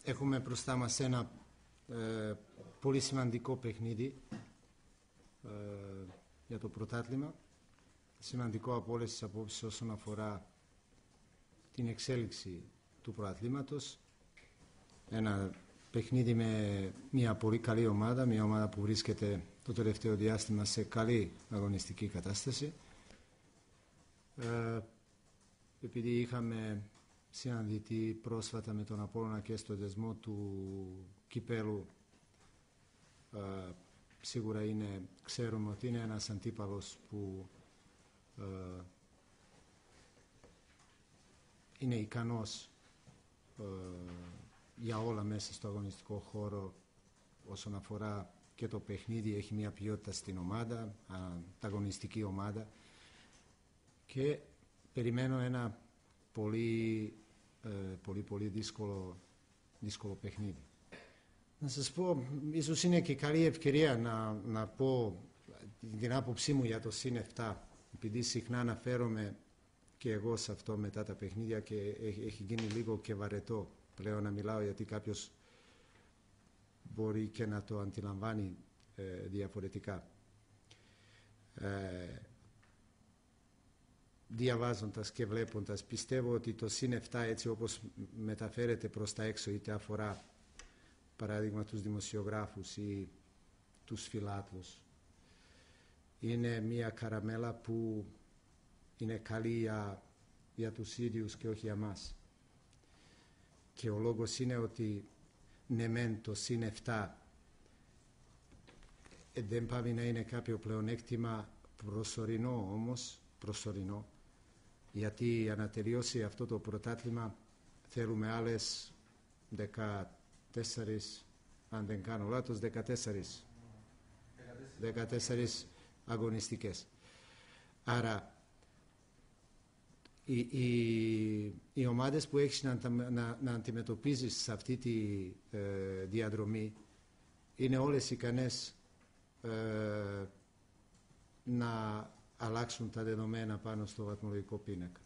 Έχουμε μπροστά μας ένα πολύ σημαντικό παιχνίδι για το πρωτάθλημα. Σημαντικό από όλες τις απόψεις όσον αφορά την εξέλιξη του πρωταθλήματος. Ένα παιχνίδι με μια πολύ καλή ομάδα, μια ομάδα που βρίσκεται το τελευταίο διάστημα σε καλή αγωνιστική κατάσταση. Επειδή είχαμε συναντηθεί πρόσφατα με τον Απόλλωνα και στο δεσμό του κυπέλου, σίγουρα ξέρουμε ότι είναι ένας αντίπαλος που είναι ικανός για όλα μέσα στο αγωνιστικό χώρο όσον αφορά και το παιχνίδι, έχει μια ποιότητα στην ομάδα, ανταγωνιστική ομάδα, και περιμένω ένα πολύ δύσκολο παιχνίδι. Να σας πω, ίσως είναι και καλή ευκαιρία να πω την άποψή μου για το +7, επειδή συχνά αναφέρομαι και εγώ σε αυτό μετά τα παιχνίδια και έχει γίνει λίγο και βαρετό πλέον να μιλάω, γιατί κάποιος μπορεί και να το αντιλαμβάνει διαφορετικά. Διαβάζοντας και βλέποντας, πιστεύω ότι το +7, έτσι όπως μεταφέρεται προς τα έξω, είτε αφορά παράδειγμα τους δημοσιογράφους ή τους φιλάθλους, είναι μια καραμέλα που είναι καλή για τους ίδιους και όχι για μας. Και ο λόγος είναι ότι ναι μεν το +7 δεν πάει να είναι κάποιο πλεονέκτημα προσωρινό, γιατί για να τελειώσει αυτό το πρωτάθλημα θέλουμε άλλες 14, αν δεν κάνω λάθος, 14 αγωνιστικές. Άρα οι ομάδες που έχεις να αντιμετωπίζεις σε αυτή τη διαδρομή είναι όλες ικανές να αλλάξουν τα δεδομένα πάνω στο βαθμολογικό πίνακα.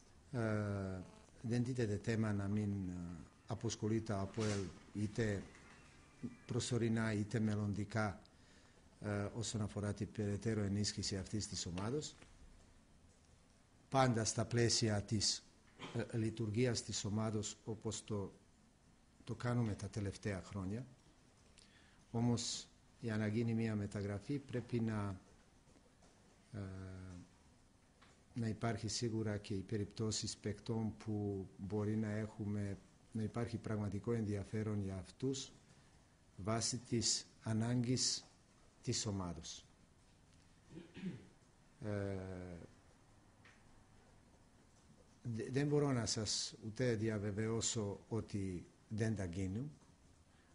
Δεν τίθεται θέμα να μην αποσχολείται από είτε προσωρινά είτε μελλοντικά όσον αφορά την περαιτέρω ενίσχυση αυτής της ομάδας, πάντα στα πλαίσια της λειτουργίας της ομάδας όπως το κάνουμε τα τελευταία χρόνια. Όμως για να γίνει μια μεταγραφή πρέπει να υπάρχει σίγουρα και οι περιπτώσεις παικτών που μπορεί να υπάρχει πραγματικό ενδιαφέρον για αυτούς βάσει της ανάγκης της ομάδας. Δεν μπορώ να σας ούτε διαβεβαιώσω ότι δεν τα γίνουν,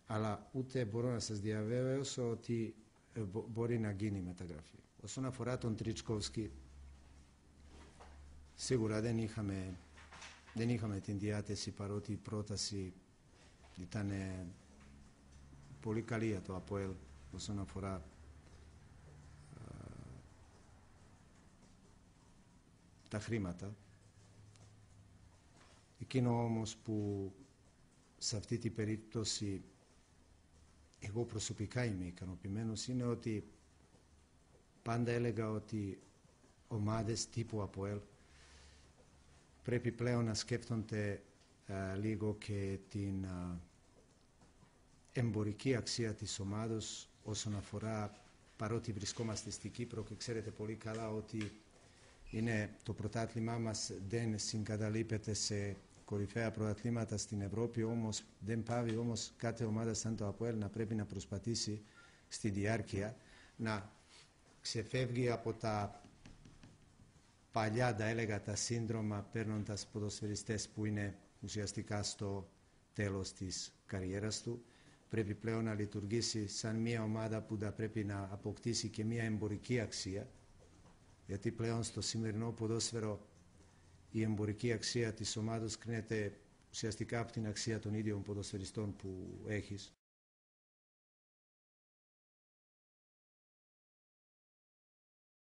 αλλά ούτε μπορώ να σας διαβεβαιώσω ότι μπορεί να γίνει μεταγραφή. Όσον αφορά τον Τριτσκόφσκι, σίγουρα δεν είχαμε την διάθεση, παρότι η πρόταση ήταν πολύ καλή για το ΑΠΟΕΛ όσον αφορά τα χρήματα. Εκείνο όμως που σε αυτή την περίπτωση εγώ προσωπικά είμαι ικανοποιημένος είναι ότι πάντα έλεγα ότι ομάδες τύπου ΑΠΟΕΛ πρέπει πλέον να σκέφτονται λίγο και την εμπορική αξία της ομάδας όσον αφορά, παρότι βρισκόμαστε στην Κύπρο και ξέρετε πολύ καλά ότι το πρωτάθλημά μας δεν συγκαταλείπεται σε κορυφαία πρωταθλήματα στην Ευρώπη, όμως δεν πάει όμως κάθε ομάδα σαν το ΑΠΟΕΛ να πρέπει να προσπαθήσει στη διάρκεια να ξεφεύγει από τα παλιά, τα έλεγα, τα σύνδρομα, παίρνοντας ποδοσφαιριστές που είναι ουσιαστικά στο τέλος της καριέρας του. Πρέπει πλέον να λειτουργήσει σαν μια ομάδα που θα πρέπει να αποκτήσει και μια εμπορική αξία, γιατί πλέον στο σημερινό ποδόσφαιρο η εμπορική αξία της ομάδας κρίνεται ουσιαστικά από την αξία των ίδιων ποδοσφαιριστών που έχεις.